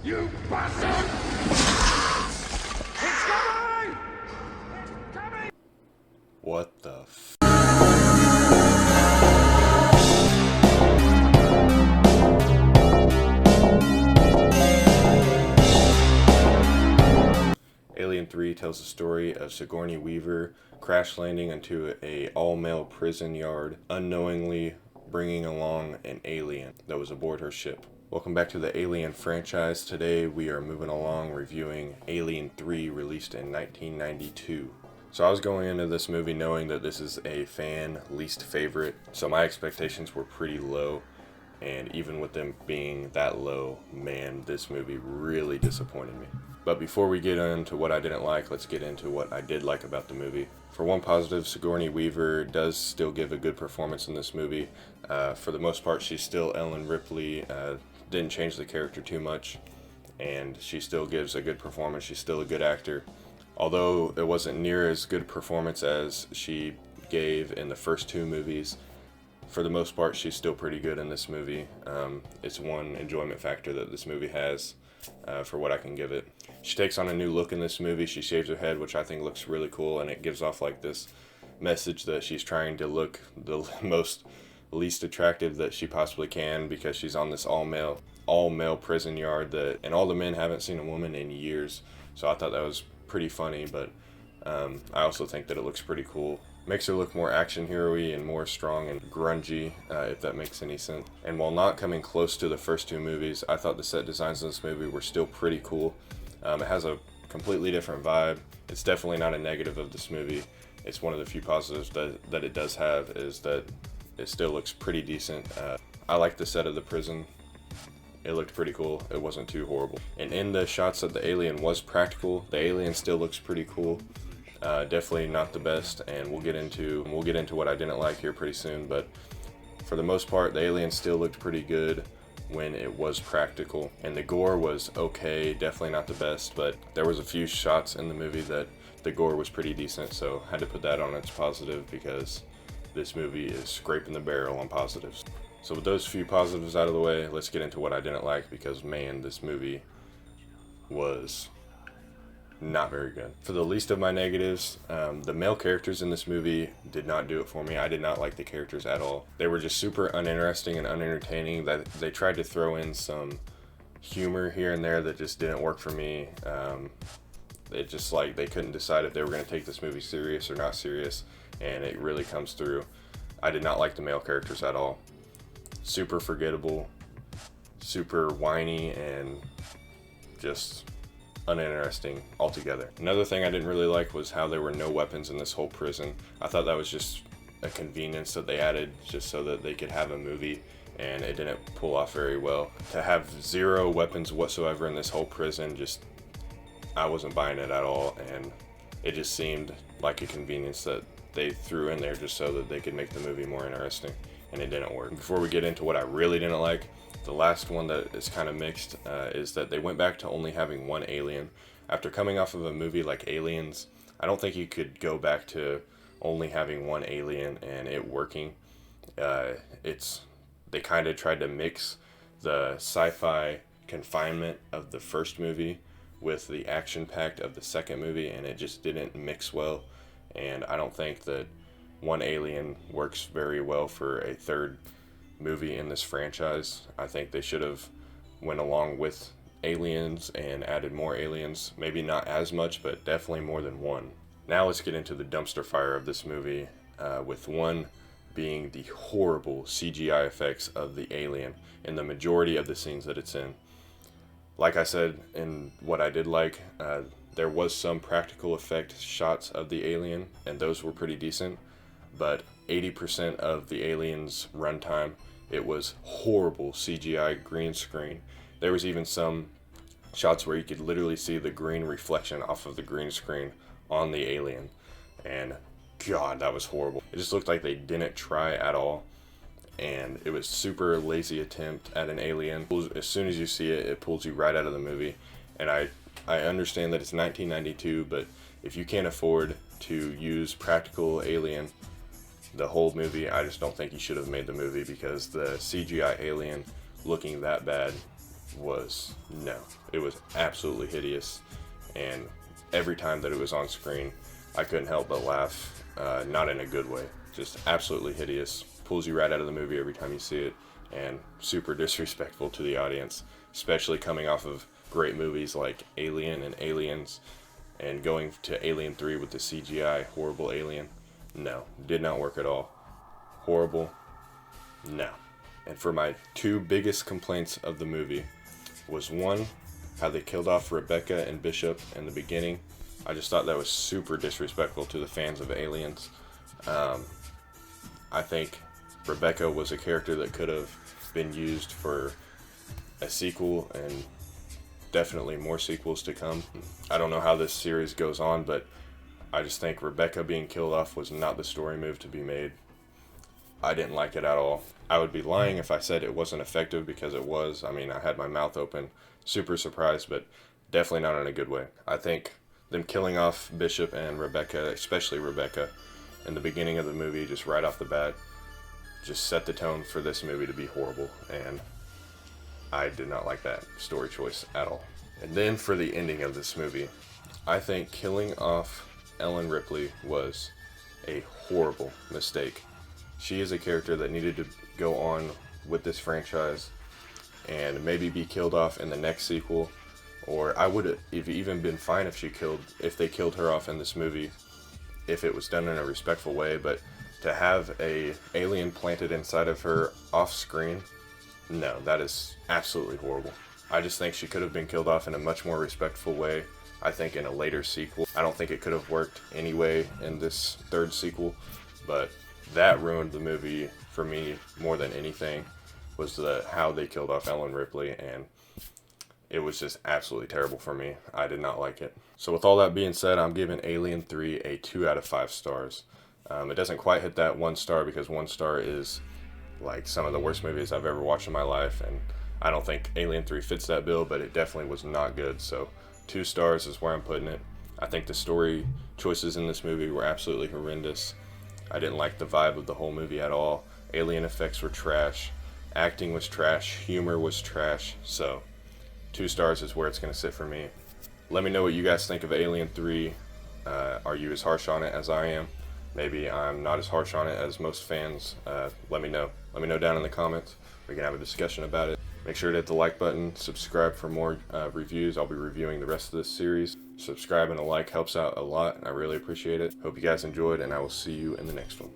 You bastard! It's coming! It's coming! What the f? Alien 3 tells the story of Sigourney Weaver crash landing into a all-male prison yard, unknowingly bringing along an alien that was aboard her ship. Welcome back to the Alien franchise. Today we are moving along reviewing Alien 3, released in 1992. So I was going into this movie knowing that this is a fan least favorite, so my expectations were pretty low. And even with them being that low, man, this movie really disappointed me. But before we get into what I didn't like, let's get into what I did like about the movie. For one positive, Sigourney Weaver does still give a good performance in this movie. For the most part, she's still Ellen Ripley. Didn't change the character too much, and she still gives a good performance. She's still a good actor. Although it wasn't near as good a performance as she gave in the first two movies, for the most part, she's still pretty good in this movie. It's one enjoyment factor that this movie has for what I can give it. She takes on a new look in this movie. She shaves her head, which I think looks really cool, and it gives off like this message that she's trying to look the least attractive that she possibly can, because she's on this all-male prison yard and all the men haven't seen a woman in years. So I thought that was pretty funny, but I also think that it looks pretty cool. Makes her look more action hero-y and more strong and grungy, if that makes any sense. And while not coming close to the first two movies, I thought the set designs in this movie were still pretty cool. It has a completely different vibe. It's definitely not a negative of this movie. It's one of the few positives that it does have, is that it still looks pretty decent. I like the set of the prison. It looked pretty cool. It wasn't too horrible. And in the shots that the alien was practical, the alien still looks pretty cool. Definitely not the best, and we'll get into what I didn't like here pretty soon. But for the most part, the alien still looked pretty good when it was practical, and the gore was okay. Definitely not the best, but there was a few shots in the movie that the gore was pretty decent, so I had to put that on its positive, because this movie is scraping the barrel on positives. So with those few positives out of the way, let's get into what I didn't like, because man, this movie was not very good. For the least of my negatives, the male characters in this movie did not do it for me. I did not like the characters at all. They were just super uninteresting and unentertaining. That they tried to throw in some humor here and there that just didn't work for me. It just, like, they couldn't decide if they were going to take this movie serious or not serious, and it really comes through. I did not like the male characters at all. Super forgettable, super whiny, and just uninteresting altogether. Another thing I didn't really like was how there were no weapons in this whole prison. I thought that was just a convenience that they added just so that they could have a movie, and it didn't pull off very well. To have zero weapons whatsoever in this whole prison, I wasn't buying it at all, and it just seemed like a convenience that they threw in there just so that they could make the movie more interesting, and it didn't work. Before we get into what I really didn't like, the last one that is kind of mixed is that they went back to only having one alien. After coming off of a movie like Aliens, I don't think you could go back to only having one alien and it working. They kind of tried to mix the sci-fi confinement of the first movie with the action-packed of the second movie, and it just didn't mix well. And I don't think that one alien works very well for a third movie in this franchise. I think they should have went along with aliens and added more aliens. Maybe not as much, but definitely more than one. Now let's get into the dumpster fire of this movie, with one being the horrible CGI effects of the alien in the majority of the scenes that it's in. Like I said, in what I did like, there was some practical effect shots of the alien, and those were pretty decent, but 80% of the alien's runtime, it was horrible CGI green screen. There was even some shots where you could literally see the green reflection off of the green screen on the alien, and God, that was horrible. It just looked like they didn't try at all, and it was super lazy attempt at an alien. As soon as you see it, it pulls you right out of the movie. And I understand that it's 1992, but if you can't afford to use practical alien the whole movie, I just don't think you should have made the movie, because the CGI alien looking that bad was no. It was absolutely hideous, and every time that it was on screen, I couldn't help but laugh, not in a good way. Just absolutely hideous. Pulls you right out of the movie every time you see it, and super disrespectful to the audience, especially coming off of great movies like Alien and Aliens, and going to Alien 3 with the CGI horrible alien. No, did not work at all. Horrible. No. And for my two biggest complaints of the movie was one, how they killed off Rebecca and Bishop in the beginning. I just thought that was super disrespectful to the fans of Aliens. I think Rebecca was a character that could have been used for a sequel, and definitely more sequels to come. I don't know how this series goes on, but I just think Rebecca being killed off was not the story move to be made. I didn't like it at all. I would be lying if I said it wasn't effective, because it was. I mean, I had my mouth open, super surprised, but definitely not in a good way. I think them killing off Bishop and Rebecca, especially Rebecca, in the beginning of the movie, just right off the bat, just set the tone for this movie to be horrible, and I did not like that story choice at all. And then for the ending of this movie, I think killing off Ellen Ripley was a horrible mistake. She is a character that needed to go on with this franchise and maybe be killed off in the next sequel, or I would have even been fine if they killed her off in this movie, if it was done in a respectful way. But to have a alien planted inside of her off screen, no, that is absolutely horrible. I just think she could have been killed off in a much more respectful way. I think in a later sequel. I don't think it could have worked anyway in this third sequel, but that ruined the movie for me more than anything, was how they killed off Ellen Ripley, and it was just absolutely terrible for me. I did not like it. So with all that being said, I'm giving Alien 3 a 2 out of 5 stars. It doesn't quite hit that 1 star, because 1 star is like some of the worst movies I've ever watched in my life, and I don't think Alien 3 fits that bill, but it definitely was not good. So 2 stars is where I'm putting it. I think the story choices in this movie were absolutely horrendous. I didn't like the vibe of the whole movie at all. Alien effects were trash. Acting was trash. Humor was trash. So 2 stars is where it's going to sit for me. Let me know what you guys think of Alien 3. Are you as harsh on it as I am? Maybe I'm not as harsh on it as most fans. Let me know. Let me know down in the comments. We can have a discussion about it. Make sure to hit the like button. Subscribe for more reviews. I'll be reviewing the rest of this series. Subscribe and a like helps out a lot. I really appreciate it. Hope you guys enjoyed, and I will see you in the next one.